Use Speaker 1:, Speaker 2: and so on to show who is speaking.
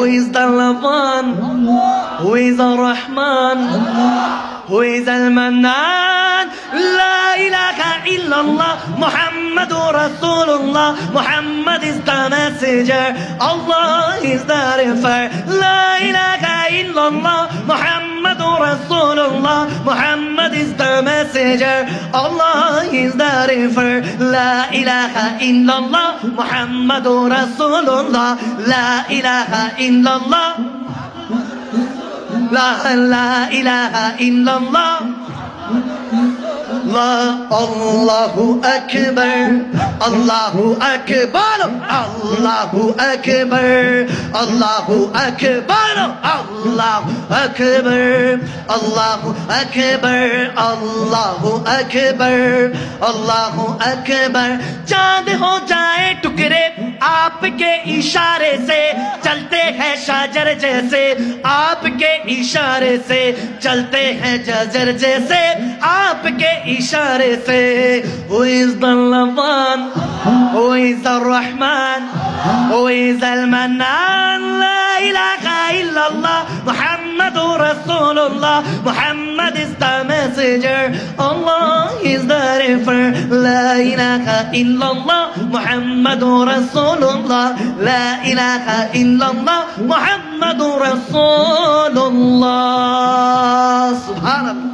Speaker 1: is the one? Who is the Rahman? Who is Al-Mannan? La ilaha illallah, Muhammadur Rasulullah. Muhammad is the messenger, Allah is the refer. La ilaha illallah, Muhammadur Rasulullah. Muhammad is the messenger, Allah is the refer. La ilaha illallah, Muhammadur Rasulullah. La ilaha illallah. La ilaha illallah. Allahu Akbar, Allahu Akbar, Allahu Akbar, Allahu Akbar, Allahu Akbar, Allahu Akbar, Allahu Akbar, Allahu Akbar. चांद हो जाए टुकड़े आपके इशारे से, चलते हैं शाजर जैसे आपके इशारे से, चलते हैं जजर जैसे आपके इशारे से. Who is the one? Who is the Rahman? Who is Al-Mannan? La ilaha illallah, Muhammadur Rasulullah. Muhammad is the messenger, Allah is the refer. La ilaha illallah, Muhammadur Rasulullah. La ilaha illallah, Muhammadur Rasulullah. Subhanallah.